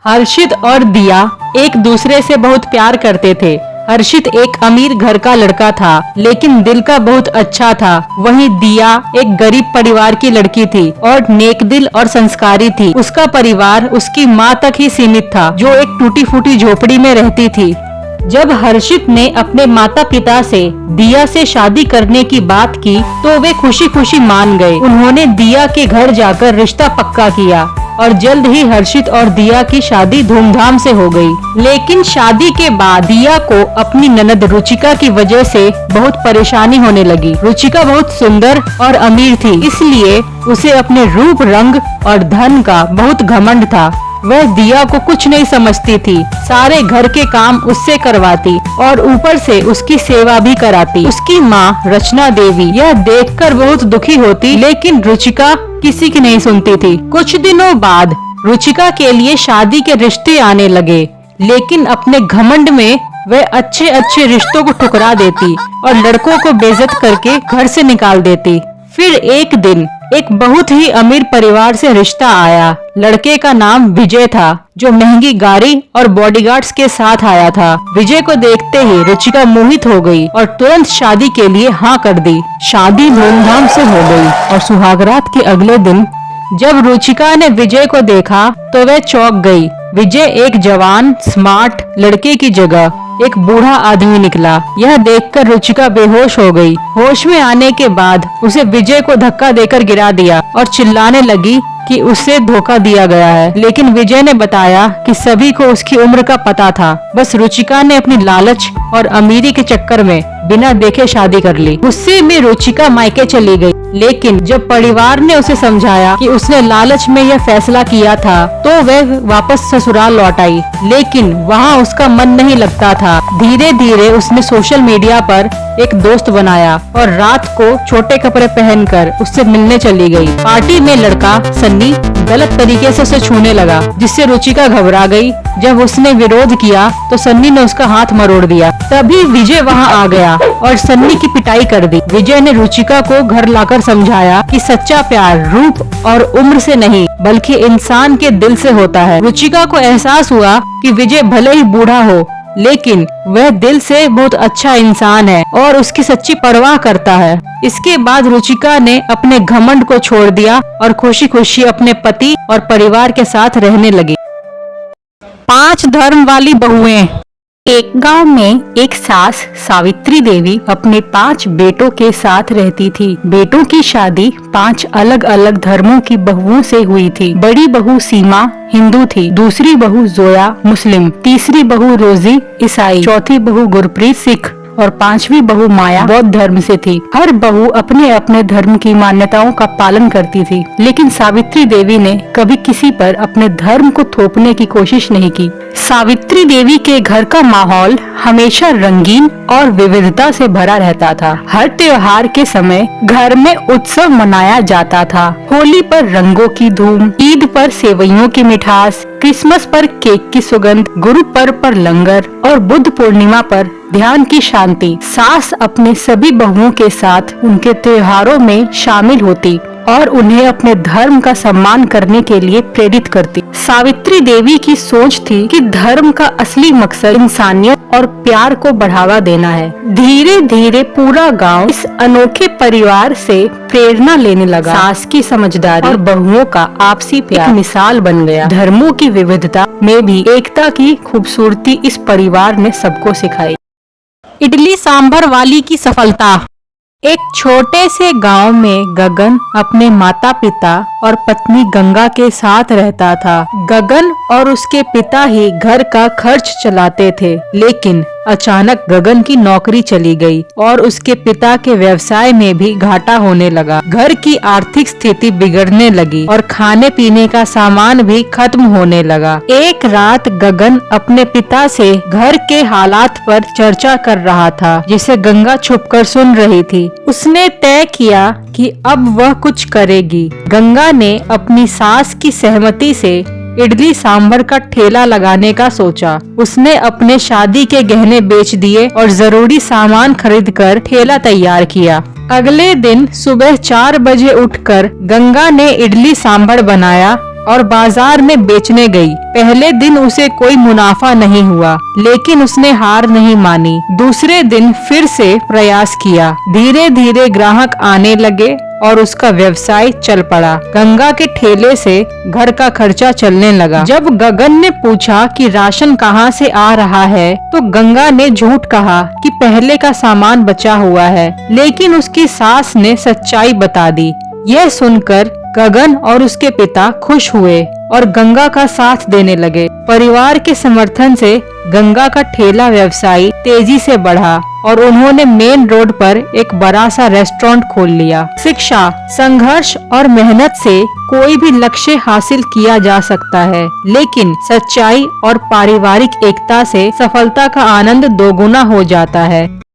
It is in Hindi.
हर्षित और दिया एक दूसरे से बहुत प्यार करते थे। हर्षित एक अमीर घर का लड़का था, लेकिन दिल का बहुत अच्छा था। वहीं दिया एक गरीब परिवार की लड़की थी और नेक दिल और संस्कारी थी। उसका परिवार उसकी माँ तक ही सीमित था, जो एक टूटी फूटी झोपड़ी में रहती थी। जब हर्षित ने अपने माता पिता से दिया से शादी करने की बात की, तो वे खुशी खुशी मान गए। उन्होंने दिया के घर जाकर रिश्ता पक्का किया और जल्द ही हर्षित और दिया की शादी धूमधाम से हो गई। लेकिन शादी के बाद दिया को अपनी ननद रुचिका की वजह से बहुत परेशानी होने लगी। रुचिका बहुत सुंदर और अमीर थी, इसलिए उसे अपने रूप, रंग और धन का बहुत घमंड था। वह दिया को कुछ नहीं समझती थी, सारे घर के काम उससे करवाती और ऊपर से उसकी सेवा भी कराती। उसकी माँ रचना देवी यह देखकर बहुत दुखी होती, लेकिन रुचिका किसी की नहीं सुनती थी। कुछ दिनों बाद रुचिका के लिए शादी के रिश्ते आने लगे, लेकिन अपने घमंड में वह अच्छे अच्छे रिश्तों को ठुकरा देती और लड़कों को बेइज्जत करके घर से निकाल देती। फिर एक दिन एक बहुत ही अमीर परिवार से रिश्ता आया। लड़के का नाम विजय था, जो महंगी गाड़ी और बॉडीगार्ड्स के साथ आया था। विजय को देखते ही रुचिका मोहित हो गई और तुरंत शादी के लिए हाँ कर दी। शादी धूमधाम से हो गई और सुहागरात के अगले दिन जब रुचिका ने विजय को देखा तो वह चौंक गई। विजय एक जवान स्मार्ट लड़के की जगह एक बूढ़ा आदमी निकला। यह देखकर रुचिका बेहोश हो गई। होश में आने के बाद उसे विजय को धक्का देकर गिरा दिया और चिल्लाने लगी कि उसे धोखा दिया गया है। लेकिन विजय ने बताया कि सभी को उसकी उम्र का पता था, बस रुचिका ने अपनी लालच और अमीरी के चक्कर में बिना देखे शादी कर ली। गुस्से में रुचिका मायके चली गई, लेकिन जब परिवार ने उसे समझाया कि उसने लालच में यह फैसला किया था, तो वह वापस ससुराल लौट आई। लेकिन वहाँ उसका मन नहीं लगता था। धीरे धीरे उसने सोशल मीडिया पर एक दोस्त बनाया और रात को छोटे कपड़े पहनकर उससे मिलने चली गई। पार्टी में लड़का सन्नी गलत तरीके से उसे छूने लगा, जिससे रुचिका घबरा गई। जब उसने विरोध किया तो सन्नी ने उसका हाथ मरोड़ दिया। तभी विजय वहां आ गया और सन्नी की पिटाई कर दी। विजय ने रुचिका को घर लाकर समझाया कि सच्चा प्यार रूप और उम्र से नहीं, बल्कि इंसान के दिल से होता है। रुचिका को एहसास हुआ कि विजय भले ही बूढ़ा हो, लेकिन वह दिल से बहुत अच्छा इंसान है और उसकी सच्ची परवाह करता है। इसके बाद रुचिका ने अपने घमंड को छोड़ दिया और खुशी खुशी अपने पति और परिवार के साथ रहने लगी। 5 धर्म वाली बहुएं। एक गांव में एक सास सावित्री देवी अपने 5 बेटों के साथ रहती थी। बेटों की शादी 5 अलग अलग धर्मों की बहुओं से हुई थी। बड़ी बहू सीमा हिंदू थी, दूसरी बहू जोया मुस्लिम, तीसरी बहू रोजी ईसाई, चौथी बहू गुरप्रीत सिख और 5वीं बहू माया बौद्ध धर्म से थी। हर बहू अपने अपने धर्म की मान्यताओं का पालन करती थी, लेकिन सावित्री देवी ने कभी किसी पर अपने धर्म को थोपने की कोशिश नहीं की। सावित्री देवी के घर का माहौल हमेशा रंगीन और विविधता से भरा रहता था। हर त्योहार के समय घर में उत्सव मनाया जाता था। होली पर रंगों की धूम, ईद पर सेवइयों की मिठास, क्रिसमस पर केक की सुगंध, गुरु पर्व पर लंगर और बुद्ध पूर्णिमा पर ध्यान की शांति। सास अपने सभी बहुओं के साथ उनके त्योहारों में शामिल होती और उन्हें अपने धर्म का सम्मान करने के लिए प्रेरित करती। सावित्री देवी की सोच थी कि धर्म का असली मकसद इंसानियत और प्यार को बढ़ावा देना है। धीरे धीरे पूरा गांव इस अनोखे परिवार से प्रेरणा लेने लगा। सास की समझदारी और बहुओं का आपसी प्यार मिसाल बन गया। धर्मों की विविधता में भी एकता की खूबसूरती इस परिवार ने सबको सिखाई। इडली सांभर वाली की सफलता। एक छोटे से गांव में गगन अपने माता पिता और पत्नी गंगा के साथ रहता था। गगन और उसके पिता ही घर का खर्च चलाते थे, लेकिन अचानक गगन की नौकरी चली गई और उसके पिता के व्यवसाय में भी घाटा होने लगा। घर की आर्थिक स्थिति बिगड़ने लगी और खाने पीने का सामान भी खत्म होने लगा। एक रात गगन अपने पिता से घर के हालात पर चर्चा कर रहा था, जिसे गंगा छुपकर सुन रही थी। उसने तय किया कि अब वह कुछ करेगी। गंगा ने अपनी सास की सहमति से इडली सांभर का ठेला लगाने का सोचा। उसने अपने शादी के गहने बेच दिए और जरूरी सामान खरीदकर ठेला तैयार किया। अगले दिन सुबह 4 बजे उठकर गंगा ने इडली सांभर बनाया और बाजार में बेचने गई। पहले दिन उसे कोई मुनाफा नहीं हुआ, लेकिन उसने हार नहीं मानी। दूसरे दिन फिर से प्रयास किया। धीरे धीरे ग्राहक आने लगे और उसका व्यवसाय चल पड़ा। गंगा के ठेले से घर का खर्चा चलने लगा। जब गगन ने पूछा कि राशन कहाँ से आ रहा है, तो गंगा ने झूठ कहा कि पहले का सामान बचा हुआ है, लेकिन उसकी सास ने सच्चाई बता दी। यह सुनकर गगन और उसके पिता खुश हुए और गंगा का साथ देने लगे। परिवार के समर्थन से गंगा का ठेला व्यवसाय तेजी से बढ़ा और उन्होंने मेन रोड पर एक बड़ा सा रेस्टोरेंट खोल लिया। शिक्षा, संघर्ष और मेहनत से कोई भी लक्ष्य हासिल किया जा सकता है, लेकिन सच्चाई और पारिवारिक एकता से सफलता का आनंद दोगुना हो जाता है।